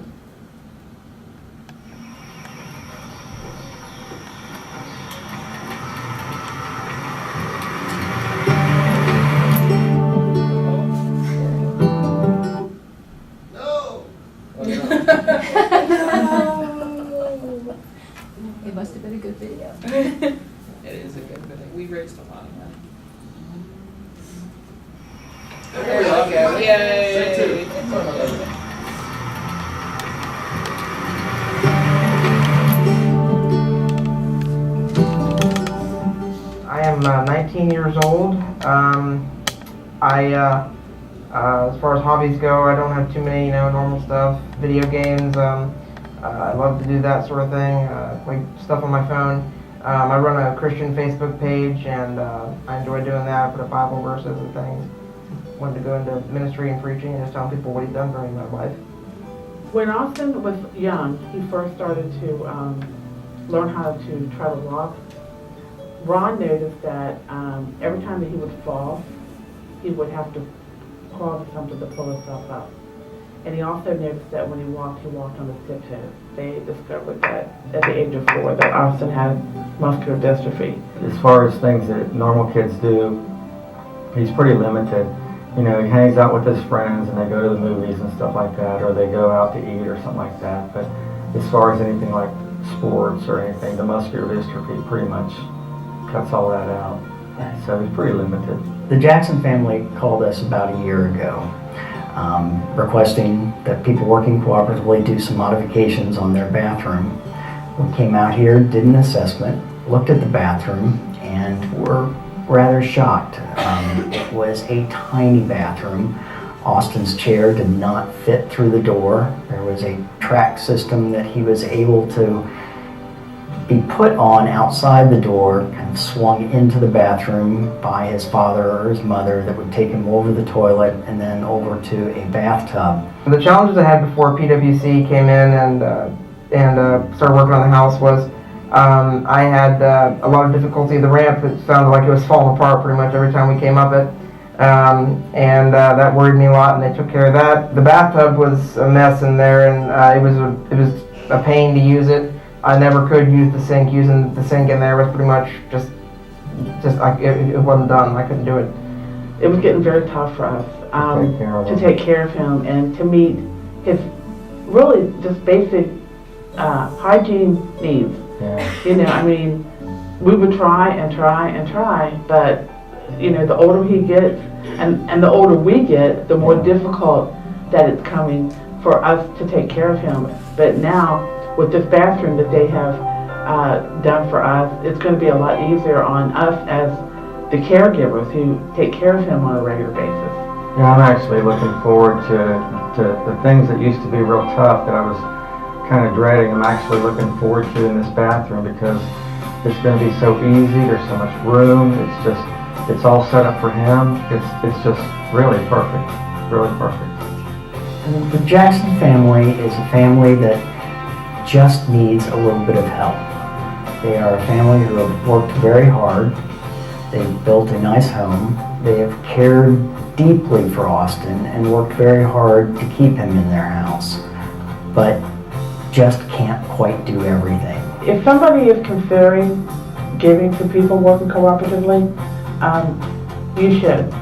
No! everything. We raised a lot of money. There we go. Say two. I am 19 years old. As far as hobbies go, I don't have too many, normal stuff. Video games, I love to do that sort of thing, like stuff on my phone. I run a Christian Facebook page, and I enjoy doing that, put up Bible verses and things. Wanted to go into ministry and preaching and just telling people what he's done for me in my life. When Austin was young, he first started to learn how to try to walk. Ron noticed that every time that he would fall, he would have to crawl to something to pull himself up. And he also noticed that when he walked on his tiptoes. They discovered that at the age of 4 that Austin had muscular dystrophy. As far as things that normal kids do, he's pretty limited. He hangs out with his friends and they go to the movies and stuff like that, or they go out to eat or something like that. But as far as anything like sports or anything, the muscular dystrophy pretty much cuts all that out. So he's pretty limited. The Jackson family called us about a year ago, requesting that people working cooperatively do some modifications on their bathroom. We came out here, did an assessment, looked at the bathroom, and were rather shocked. It was a tiny bathroom. Austin's chair did not fit through the door. There was a track system that he was able to be put on outside the door, kind of swung into the bathroom by his father or his mother that would take him over the toilet and then over to a bathtub. The challenges I had before PwC came in and started working on the house was I had a lot of difficulty. The ramp, it sounded like it was falling apart pretty much every time we came up it. That worried me a lot, and they took care of that. The bathtub was a mess in there, and it was a pain to use it. I never could use the sink. Using the sink in there was pretty much it wasn't done. I couldn't do it. It was getting very tough for us to take care of him and to meet his really just basic hygiene needs. Yeah. We would try and try and try, but the older he gets and the older we get, the more difficult that it's coming for us to take care of him. But now, with this bathroom that they have done for us, it's going to be a lot easier on us as the caregivers who take care of him on a regular basis. Yeah, I'm actually looking forward to the things that used to be real tough that I was kind of dreading. I'm actually looking forward to in this bathroom because it's going to be so easy. There's so much room. It's all set up for him. It's just really perfect. Really perfect. And the Jackson family is a family that just needs a little bit of help. They are a family who have worked very hard. They've built a nice home. They have cared deeply for Austin and worked very hard to keep him in their house, but just can't quite do everything. If somebody is considering giving to people working cooperatively, you should.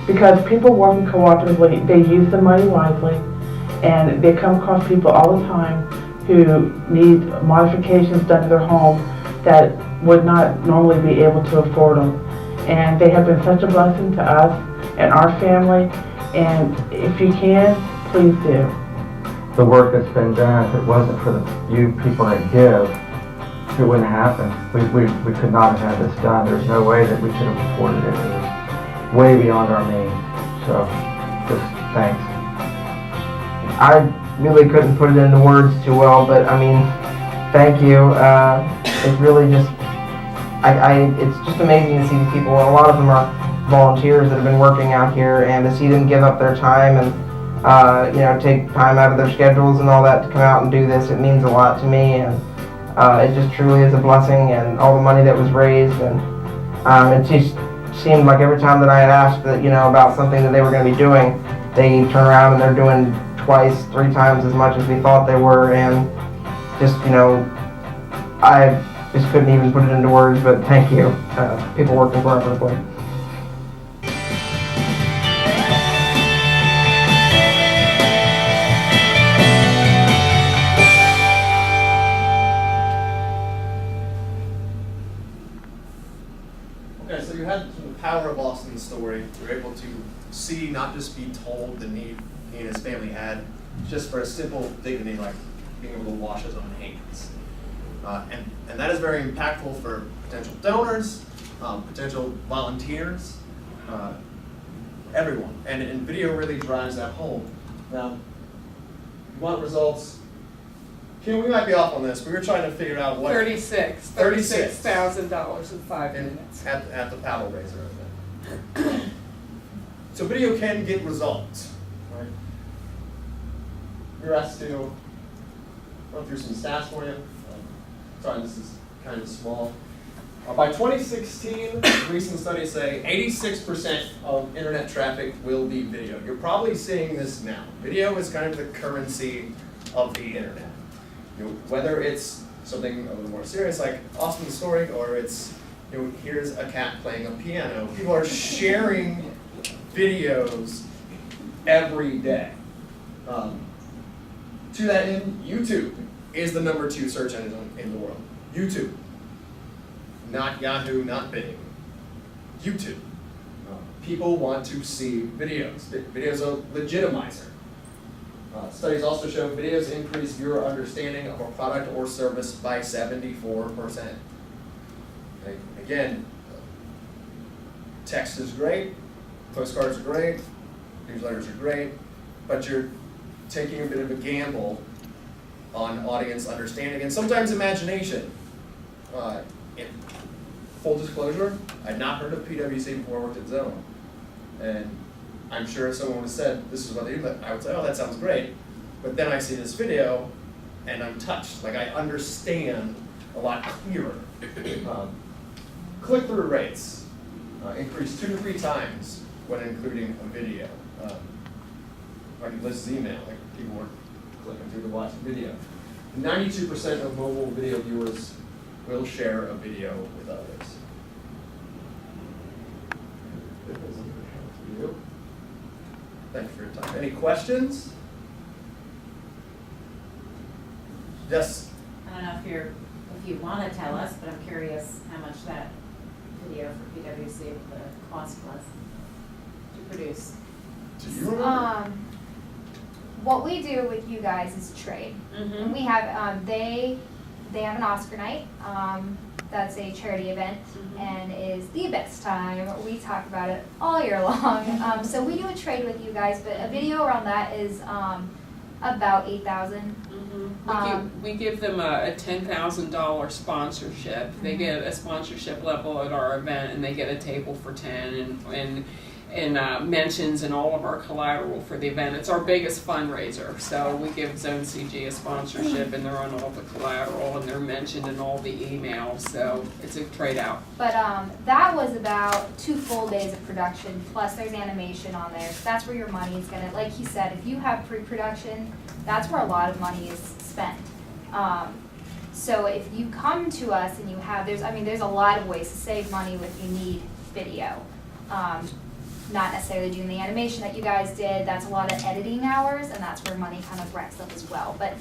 Because people working cooperatively, they use the money wisely, and they come across people all the time who need modifications done to their home that would not normally be able to afford them. And they have been such a blessing to us and our family, and if you can, please do. The work that's been done, if it wasn't for the few people that give, it wouldn't happen. We could not have had this done. There's no way that we could have afforded it. It was way beyond our means. So, just thanks. I really couldn't put it into words too well, but thank you. It's really just, it's just amazing to see these people. A lot of them are volunteers that have been working out here, and to see them give up their time and take time out of their schedules and all that to come out and do this, it means a lot to me, and it just truly is a blessing. And all the money that was raised, and it just seemed like every time that I had asked that about something that they were going to be doing, they turn around and they're doing twice, 3 times as much as we thought they were, and just I just couldn't even put it into words. But thank you, people working cooperatively. Okay, so you had the power of Austin's story. You were able to see, not just be told the need he and his family had, just for a simple dignity like being able to wash his own hands. And that is very impactful for potential donors, potential volunteers, everyone. And video really drives that home. Now, you want results? Kim, we might be off on this. We were trying to figure out what. $36,000 in 5 minutes. At the paddle raiser event. So video can get results, right? You're asked to run through some stats for you. Sorry, this is kind of small. By 2016, recent studies say 86% of internet traffic will be video. You're probably seeing this now. Video is kind of the currency of the internet. Whether it's something a little more serious like Austin's story, or it's, here's a cat playing a piano. People are sharing videos every day. To that end, YouTube is the #2 search engine in the world. YouTube. Not Yahoo, not Bing. YouTube. People want to see videos. Video's a legitimizer. Studies also show videos increase viewer understanding of a product or service by 74%. Okay. Again, text is great, postcards are great, newsletters are great, but you're taking a bit of a gamble on audience understanding and sometimes imagination. In full disclosure, I'd not heard of PwC before I worked at Zone. And I'm sure if someone would have said, this is what they do, I would say, oh, that sounds great. But then I see this video, and I'm touched. Like, I understand a lot clearer. Click-through rates increase 2 to 3 times when including a video. Like Liz's email, like people were clicking through to watch a video. 92% of mobile video viewers will share a video with others. Thank you for your time. Any questions? Yes? I don't know if you want to tell us, but I'm curious how much that video for PwC, the cost was to produce. Do you remember? What we do with you guys is trade. And we have, they have an Oscar night. That's a charity event and is the best time. We talk about it all year long. So we do a trade with you guys, but a video around that is about $8,000. We give them a $10,000 sponsorship. They get a sponsorship level at our event, and they get a table for 10 and mentions and all of our collateral for the event. It's our biggest fundraiser, so we give Zone CG a sponsorship, and they're on all the collateral, and they're mentioned in all the emails, so it's a trade out. But that was about 2 full days of production, plus there's animation on there. So that's where your money is gonna, like he said, if you have pre-production, that's where a lot of money is spent. So if you come to us and you have, there's a lot of ways to save money if you need video. Not necessarily doing the animation that you guys did, that's a lot of editing hours, and that's where money kind of racks up as well. But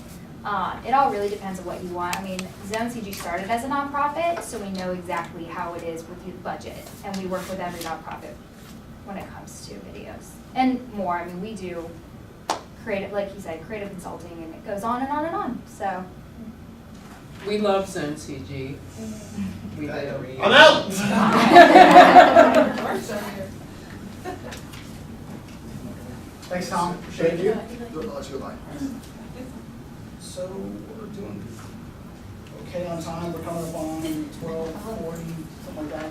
it all really depends on what you want. I mean, Zone CG started as a nonprofit, so we know exactly how it is with the budget, and we work with every nonprofit when it comes to videos. And more, I mean, we do creative, like you said, creative consulting, and it goes on and on and on, so. We love Zone CG. We do. I'm out! Thanks, Tom. Appreciate Thank it. you. I'll let you go by. So we're doing okay on time. We're coming up on 12:40, something like that.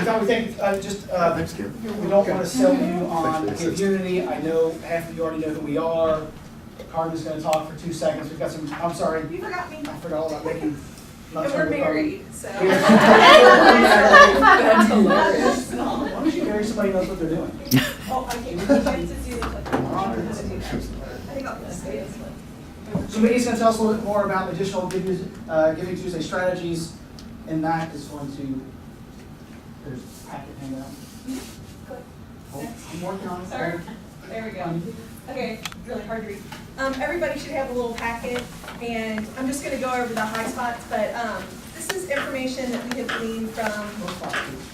Tom, we think Thanks, Kim. we don't want to sell you on Giveunity. I know half of you already know who we are. Carmen's going to talk for 2 seconds. We've got some. I'm sorry. You forgot me. I forgot all about making. And we're married, so. That's hilarious. Why don't you marry somebody who knows what they're doing? Oh, I can't to do it. I think I'll just stay this one. So Minnie's going to tell us a little bit more about additional Giving Tuesday strategies, and that is going to, there's a packet handout. Oh, I'm working on it. Sorry. There we go. Okay, really hard to read. Everybody should have a little packet, and I'm just going to go over the high spots, but this this is information that we have gleaned from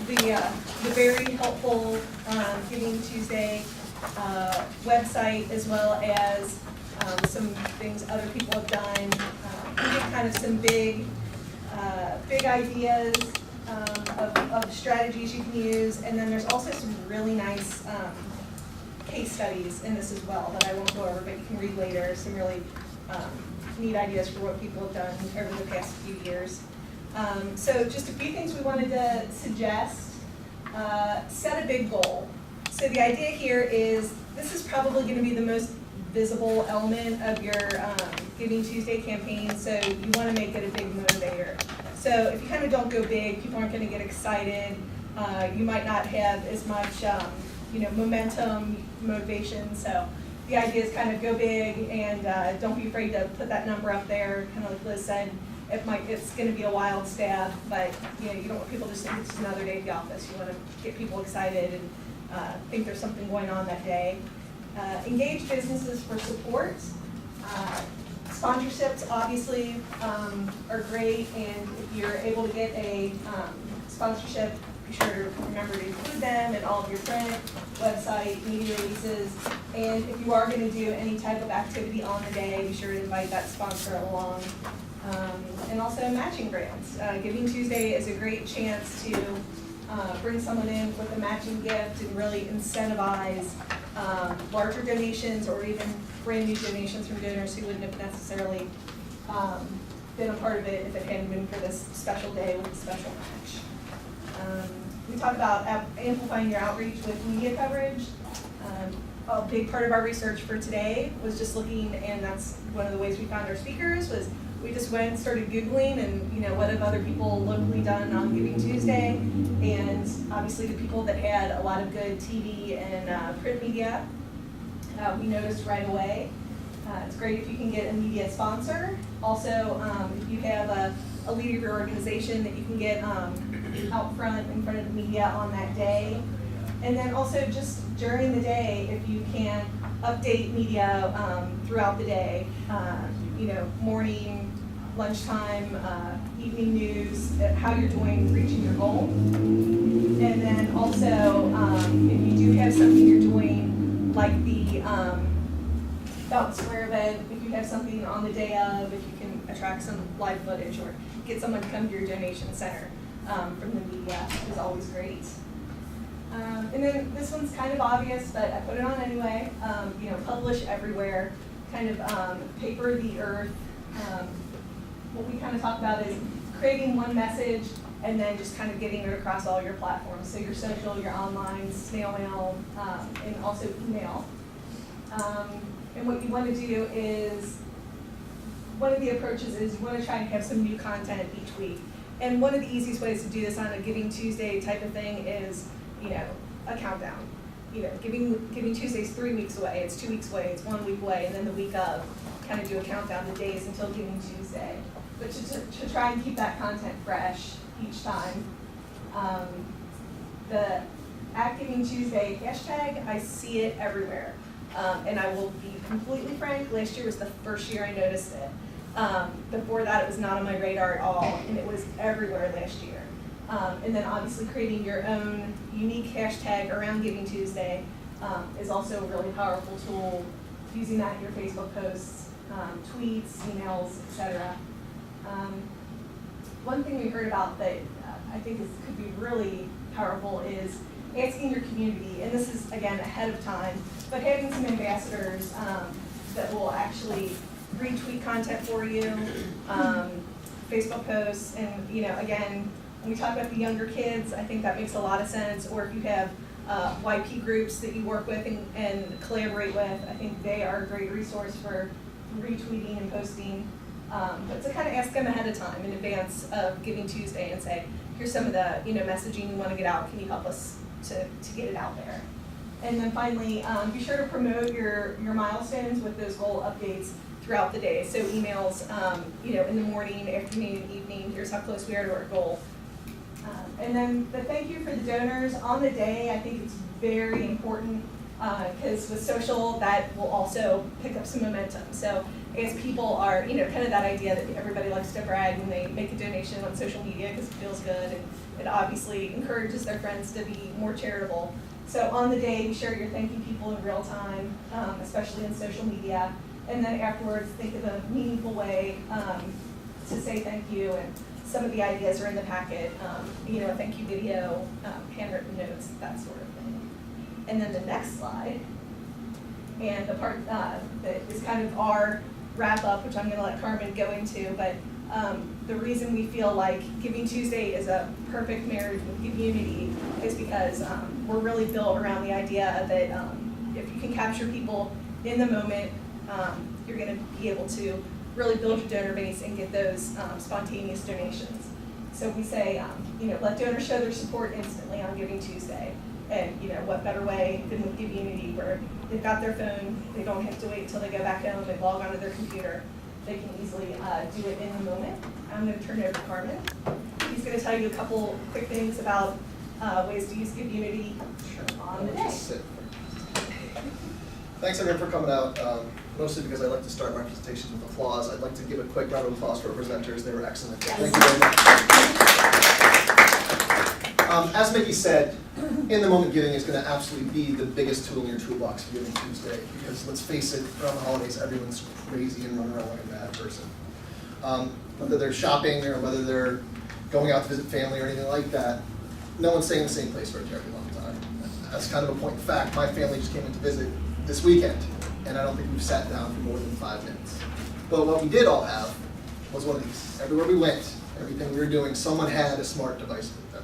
the very helpful Giving Tuesday website, as well as some things other people have done. We get kind of some big ideas of strategies you can use, and then there's also some really nice case studies in this as well that I won't go over, but you can read later. Some really neat ideas for what people have done over the past few years. So just a few things we wanted to suggest. Set a big goal. So the idea here is this is probably going to be the most visible element of your Giving Tuesday campaign, so you want to make it a big motivator. So if you kind of don't go big, people aren't going to get excited. You might not have as much momentum, motivation. So the idea is kind of go big and don't be afraid to put that number up there. Kind of like Liz said, it's going to be a wild stab, but you don't want people to just think it's just another day at the office. You want to get people excited and think there's something going on that day. Engage businesses for support. Sponsorships obviously are great, and if you're able to get a sponsorship, be sure to remember to include them in all of your print, website, media releases. And if you are going to do any type of activity on the day, be sure to invite that sponsor along. And also matching grants. Giving Tuesday is a great chance to bring someone in with a matching gift and really incentivize larger donations or even brand new donations from donors who wouldn't have necessarily been a part of it if it hadn't been for this special day with a special match. We talked about amplifying your outreach with media coverage. A big part of our research for today was just looking, and that's one of the ways we found our speakers, was we just went and started Googling and what have other people locally done on Giving Tuesday, and obviously the people that had a lot of good TV and print media, we noticed right away. It's great if you can get a media sponsor. Also, if you have a leader of your organization that you can get out front in front of the media on that day. And then also just during the day, if you can update media throughout the day, morning, lunchtime, evening news, how you're doing reaching your goal. And then also, if you do have something you're doing, like the Fountain Square event, if you have something on the day of, if you can attract some live footage or get someone to come to your donation center from the media, is always great. And then this one's kind of obvious, but I put it on anyway. Publish everywhere, kind of paper the earth. What we kind of talk about is creating one message and then just kind of getting it across all your platforms. So your social, your online, snail mail, and also email. And what you want to do is, one of the approaches is you want to try and have some new content each week. And one of the easiest ways to do this on a Giving Tuesday type of thing is, a countdown. Giving Tuesday's 3 weeks away, it's 2 weeks away, it's 1 week away, and then the week of, kind of do a countdown the days until Giving Tuesday. But to try and keep that content fresh each time. The @Giving Tuesday hashtag, I see it everywhere. And I will be completely frank, last year was the first year I noticed it. Before that, it was not on my radar at all, and it was everywhere last year. And then obviously creating your own unique hashtag around Giving Tuesday is also a really powerful tool, using that in your Facebook posts, tweets, emails, etc. One thing we heard about that I think could be really powerful is asking your community, and this is again ahead of time, but having some ambassadors that will actually retweet content for you, Facebook posts, and again, when we talk about the younger kids, I think that makes a lot of sense. Or if you have YP groups that you work with and collaborate with, I think they are a great resource for retweeting and posting. But to kind of ask them ahead of time in advance of Giving Tuesday and say, here's some of the messaging you want to get out. Can you help us to get it out there? And then finally, be sure to promote your milestones with those goal updates throughout the day. So emails, in the morning, afternoon, evening. Here's how close we are to our goal. And then the thank you for the donors on the day. I think it's very important Because with social, that will also pick up some momentum. So I guess people are, kind of that idea that everybody likes to brag when they make a donation on social media because it feels good, and it obviously encourages their friends to be more charitable. So on the day, be sure you're thanking people in real time, especially in social media. And then afterwards, think of a meaningful way to say thank you. And some of the ideas are in the packet, a thank you video, handwritten notes, that sort of thing. And then the next slide, and the part that is kind of our wrap up, which I'm going to let Carmen go into, but the reason we feel like Giving Tuesday is a perfect marriage with Giveunity is because we're really built around the idea that if you can capture people in the moment, you're going to be able to really build your donor base and get those spontaneous donations. So we say, let donors show their support instantly on Giving Tuesday. And what better way than with Giveunity, where they've got their phone, they don't have to wait until they go back home and log onto their computer. They can easily do it in the moment. I'm going to turn it over to Carmen. He's going to tell you a couple quick things about ways to use Giveunity on the day. Thanks everyone for coming out, mostly because I like to start my presentations with applause. I'd like to give a quick round of applause for our presenters. They were excellent. Yes. Thank you very much. As Mickey said, in the moment giving is going to absolutely be the biggest tool in your toolbox for Giving Tuesday, because let's face it, around the holidays, everyone's crazy and running around like a bad person. Whether they're shopping or whether they're going out to visit family or anything like that, no one's staying in the same place for a terribly long time. That's kind of a point of fact. My family just came in to visit this weekend, and I don't think we've sat down for more than 5 minutes. But what we did all have was one of these. Everywhere we went, everything we were doing, someone had a smart device with them.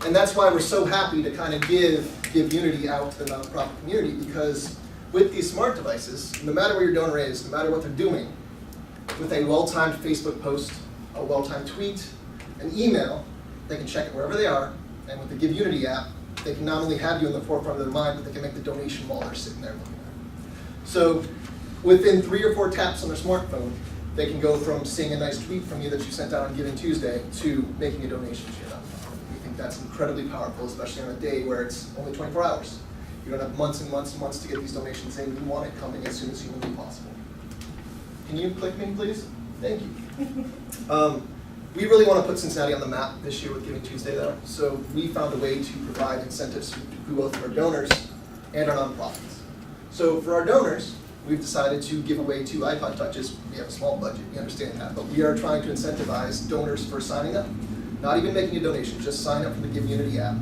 And that's why we're so happy to kind of give Giveunity out to the nonprofit community, because with these smart devices, no matter where your donor is, no matter what they're doing, with a well-timed Facebook post, a well-timed tweet, an email, they can check it wherever they are, and with the Giveunity app, they can not only have you in the forefront of their mind, but they can make the donation while they're sitting there looking at it. So within 3 or 4 taps on their smartphone, they can go from seeing a nice tweet from you that you sent out on Giving Tuesday to making a donation to your nonprofit. We think that's incredibly powerful, especially on a day where it's only 24 hours. You don't have months and months and months to get these donations in. We want it coming as soon as humanly possible. Can you click me, please? Thank you. We really want to put Cincinnati on the map this year with Giving Tuesday, though. So we found a way to provide incentives to both our donors and our nonprofits. So for our donors, we've decided to give away 2 iPod Touches. We have a small budget, we understand that, but we are trying to incentivize donors for signing up. Not even making a donation, just sign up for the Giveunity app.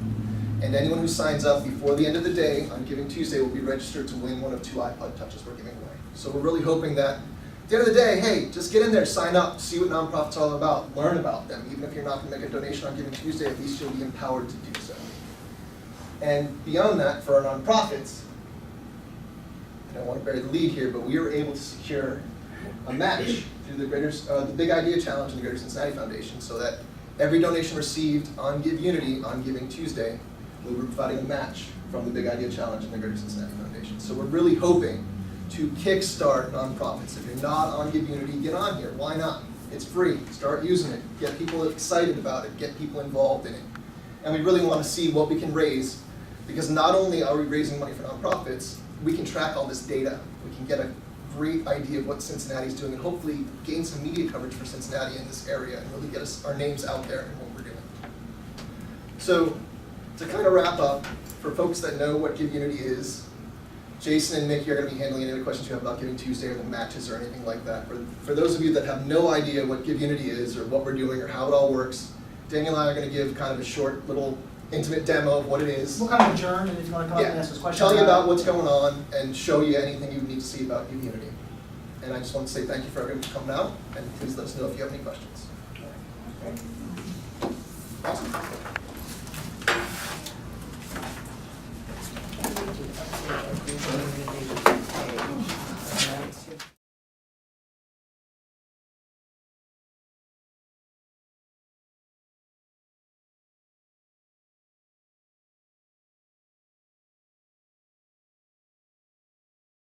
And anyone who signs up before the end of the day on Giving Tuesday will be registered to win one of 2 iPod Touches we're giving away. So we're really hoping that at the end of the day, hey, just get in there, sign up, see what nonprofits are all about, learn about them. Even if you're not going to make a donation on Giving Tuesday, at least you'll be empowered to do so. And beyond that, for our nonprofits, I don't want to bury the lead here, but we were able to secure a match through the Big Idea Challenge and the Greater Cincinnati Foundation, so that every donation received on Giveunity on Giving Tuesday, we were providing a match from the Big Idea Challenge and the Greater Cincinnati Foundation. So we're really hoping to kickstart nonprofits. If you're not on Giveunity, get on here. Why not? It's free. Start using it. Get people excited about it. Get people involved in it. And we really want to see what we can raise, because not only are we raising money for nonprofits, we can track all this data. We can get a great idea of what Cincinnati's doing and hopefully gain some media coverage for Cincinnati in this area and really get our names out there in what we're doing. So to kind of wrap up, for folks that know what Giveunity is, Jason and Mickey are going to be handling any other questions you have about Giving Tuesday or the matches or anything like that. For those of you that have no idea what Giveunity is or what we're doing or how it all works, Daniel and I are going to give kind of a short little intimate demo of what it is. We'll kind of adjourn, and if you want to come up and ask us questions. Tell you about what's going on and show you anything you need to see about Giveunity. And I just want to say thank you for everyone for coming out, and please let us know if you have any questions. Awesome.